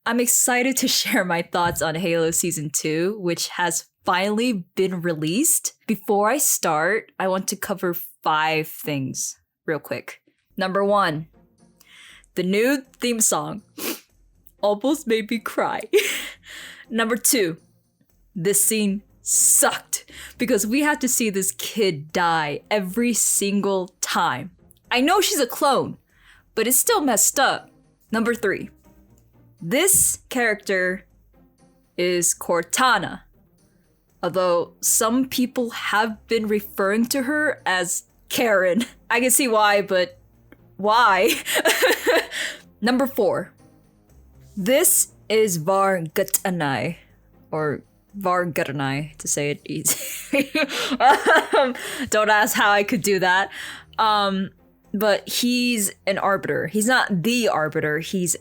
I'm excited to share my thoughts on Halo Season 2, which has finally been released. Before I start, I want to cover 5 things real quick. Number 1, the new theme song almost made me cry. Number 2, this scene sucked because we had to see this kid die every single time. I know she's a clone, but it's still messed up. Number 3, this character is Cortana, although some people have been referring to her as Karen. I can see why, but why? Number 4, this is Var-Gatanai, or Var-Gatanai to say it easy. Don't ask how I could do that. But he's an arbiter. He's not the arbiter. He's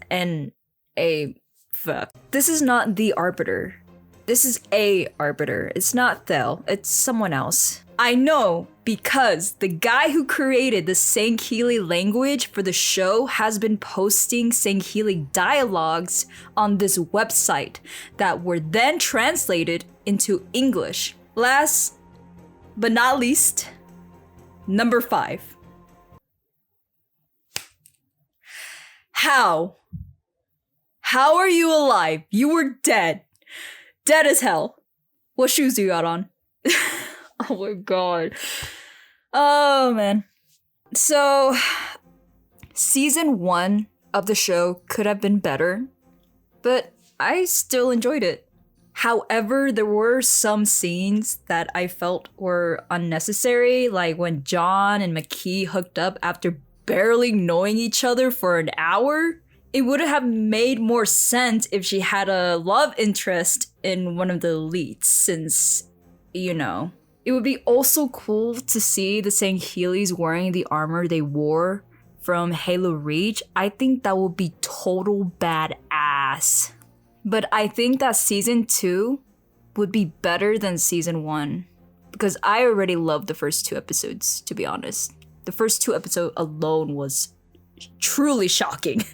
This is not the arbiter. This is a arbiter. It's not Thel. It's someone else. I know because the guy who created the Sangheili language for the show has been posting Sangheili dialogues on this website that were then translated into English. Last but not least, number 5. How? How are you alive? You were dead. Dead as hell. What shoes do you got on? Oh my god. Oh man. So, season 1 of the show could have been better, but I still enjoyed it. However, there were some scenes that I felt were unnecessary, like when John and Makee hooked up after barely knowing each other for an hour. It would have made more sense if she had a love interest in one of the elites, since, you know. It would be also cool to see the Sangheilis wearing the armor they wore from Halo Reach. I think that would be total badass. But I think that season 2 would be better than season 1, because I already loved the first 2 episodes, to be honest. The first 2 episodes alone was truly shocking.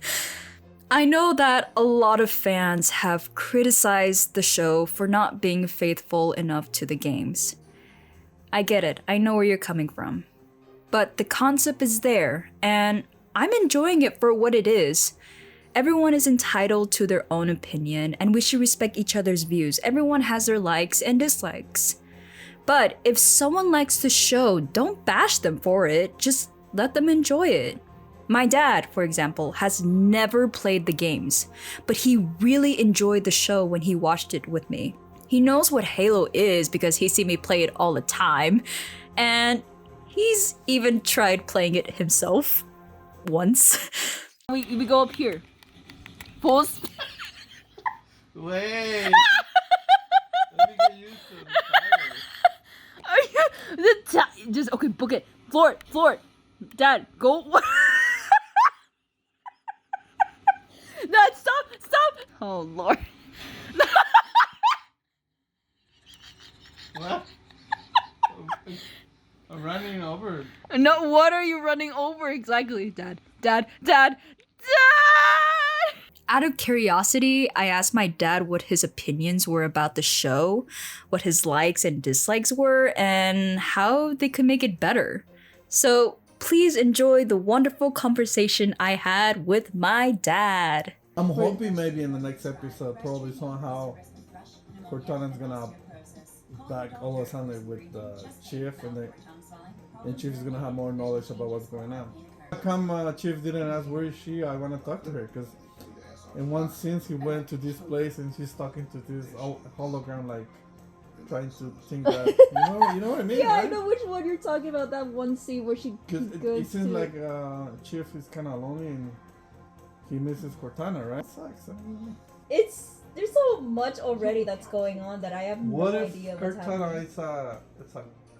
I know that a lot of fans have criticized the show for not being faithful enough to the games. I get it, I know where you're coming from. But the concept is there, and I'm enjoying it for what it is. Everyone is entitled to their own opinion, and we should respect each other's views. Everyone has their likes and dislikes. But if someone likes the show, don't bash them for it, just let them enjoy it. My dad, for example, has never played the games, but he really enjoyed the show when he watched it with me. He knows what Halo is because he sees me play it all the time, and he's even tried playing it himself once. We go up here. Pause. Wait. Let me get used to the fire. Just okay, book it. Floor it. Dad, go. Dad, stop! Oh Lord. What? I'm running over. No, what are you running over exactly, Dad? Out of curiosity, I asked my dad what his opinions were about the show, what his likes and dislikes were, and how they could make it better. So please enjoy the wonderful conversation I had with my dad. I'm hoping maybe in the next episode, probably somehow, Cortana's gonna back all of a sudden with Chief, and Chief is gonna have more knowledge about what's going on. How come Chief didn't ask where is she? I want to talk to her, because in one scene he went to this place and she's talking to this hologram, like trying to think that you know what I mean? Yeah, right? I know which one you're talking about. That one scene where she Because goes it seems to... like Chief is kind of lonely and he misses Cortana, right? It sucks. There's so much already that's going on that I have What no if idea what's Cortana happening.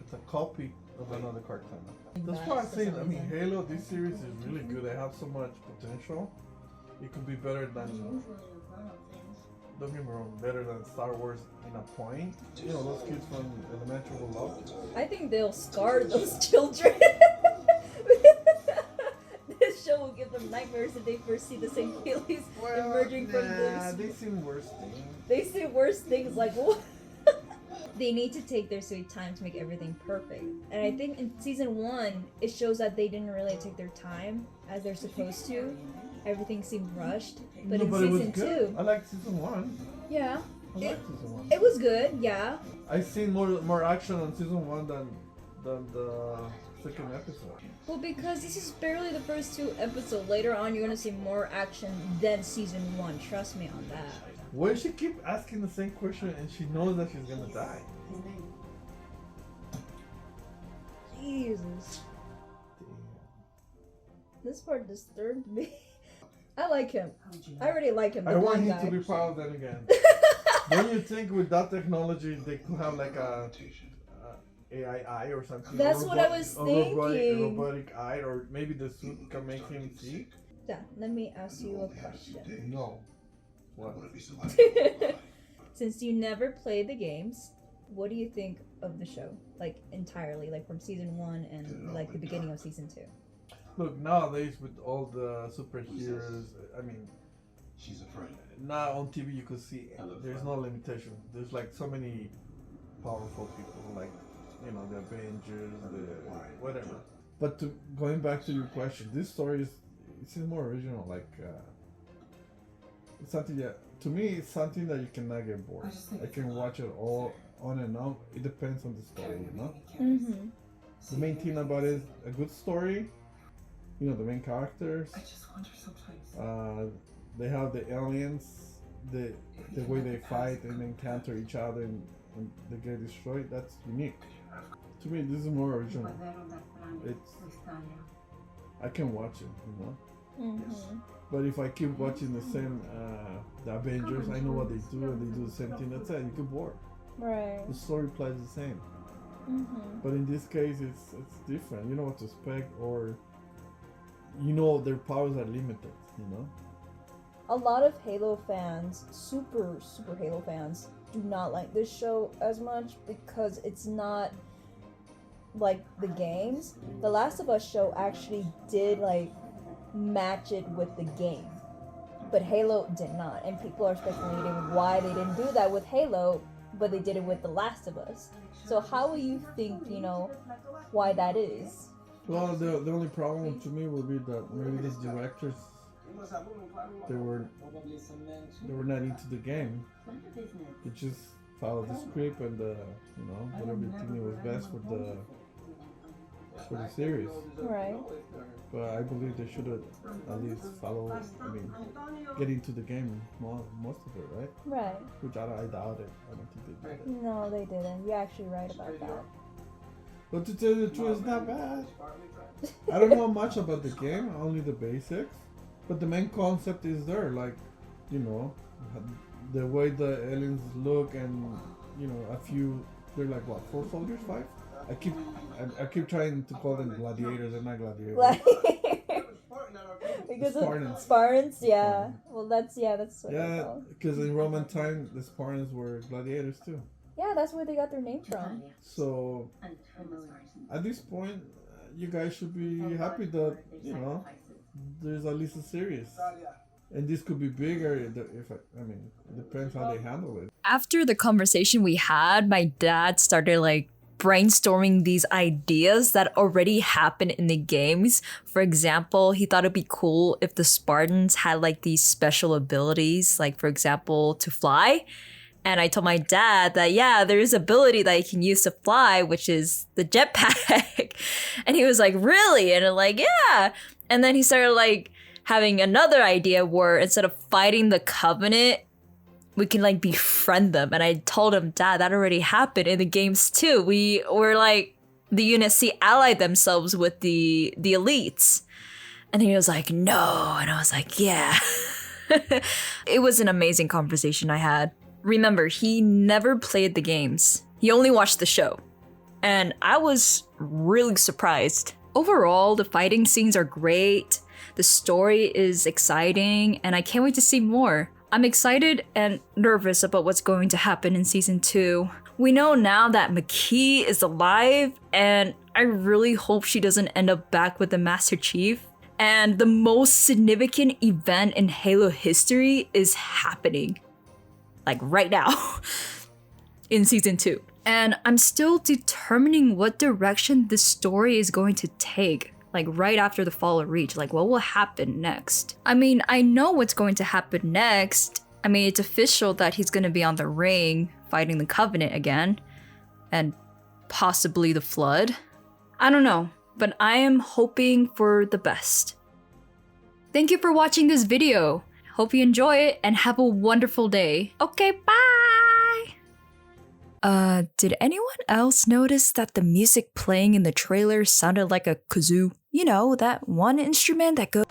it's a copy of another Cortana? That's why I'm saying. I mean, Halo. This series is really good. They have so much potential. It could be better than. Don't get me wrong. Better than Star Wars in a point. You know, those kids from elementary will love it. I think they'll scar those children. This show will give them nightmares if they first see the same feelings emerging from this. They seem worse things. They say worse things like, what? They need to take their sweet time to make everything perfect. And I think in season 1, it shows that they didn't really take their time as they're supposed to. Everything seemed rushed. But in season 2... I like season 1. Yeah. I like season 1. It was good, yeah. I seen more action on season 1 than the second episode. Well, because this is barely the first 2 episodes. Later on, you're gonna see more action than season 1. Trust me on that. Why does she keep asking the same question and she knows that she's gonna die? Jesus. This part disturbed me. I like him. I already like him. I want him to be proud then again. Don't you think with that technology they could have like a AI eye or something? That's what I was thinking. A robotic eye, or maybe the suit can make him see? Yeah, let me ask you a question. No. What? Since you never played the games, what do you think of the show? Like entirely, like from season 1 and like the beginning of season 2. Look, nowadays with all the superheroes, I mean, now on TV you could see there's no limitation. There's like so many powerful people, like, you know, the Avengers, the whatever. But going back to your question, this story is more original. Like, it's something that, to me, it's something that you cannot get bored. I can watch it all on and on. It depends on the story, you know? Mm-hmm. The main thing about it is a good story. You know, the main characters. They have the aliens, the way they fight and encounter each other and they get destroyed. That's unique. To me, this is more original. I can watch it, you know? Mm-hmm. But if I keep watching the same, the Avengers, I know what they do and they do the same thing. That's it. You get bored. Right. The story plays the same. Mm-hmm. But in this case, it's different. You know what to expect, or you know their powers are limited. You know. A lot of Halo fans, super Halo fans, do not like this show as much because it's not like the games. The Last of Us show actually did like match it with the game, but Halo did not, and people are speculating why they didn't do that with Halo, but they did it with The Last of Us. So how will you think, you know, why that is? Well, the only problem to me would be that maybe these directors, they were not into the game. They just followed the script and you know, whatever they think was best for the series. Right. But I believe they should have at least get into the game most of it, right? Right. Which I doubt it. I don't think they did. No, they didn't. You're actually right about that. But to tell you the truth, it's not bad. I don't know much about the game, only the basics. But the main concept is there, like, you know, the way the aliens look and, you know, they're like what, 4 soldiers, 5? I keep trying to call them gladiators. They're not gladiators. Because Spartans. of Spartans, yeah. Well, that's what they're Yeah, called. because in Roman time, the Spartans were gladiators too. Yeah, that's where they got their name from. So, at this point, you guys should be happy that, you know, there's at least a series. And this could be bigger it depends how they handle it. After the conversation we had, my dad started like brainstorming these ideas that already happen in the games. For example, he thought it'd be cool if the Spartans had like these special abilities, like for example, to fly. And I told my dad that, yeah, there is ability that you can use to fly, which is the jetpack. And he was like, really? And I'm like, yeah. And then he started like having another idea where instead of fighting the Covenant, we can like befriend them. And I told him, Dad, that already happened in the games too. We were like, the UNSC allied themselves with the elites. And he was like, no. And I was like, yeah. It was an amazing conversation I had. Remember, he never played the games. He only watched the show. And I was really surprised. Overall, the fighting scenes are great. The story is exciting, and I can't wait to see more. I'm excited and nervous about what's going to happen in season 2. We know now that Makee is alive, and I really hope she doesn't end up back with the Master Chief. And the most significant event in Halo history is happening. Like right now. In season 2. And I'm still determining what direction this story is going to take. Like right after the fall of Reach. Like what will happen next? I mean, I know what's going to happen next. I mean, it's official that he's going to be on the ring fighting the Covenant again. And possibly the Flood. I don't know, but I am hoping for the best. Thank you for watching this video. Hope you enjoy it and have a wonderful day. Okay, bye! Did anyone else notice that the music playing in the trailer sounded like a kazoo? You know, that one instrument that goes...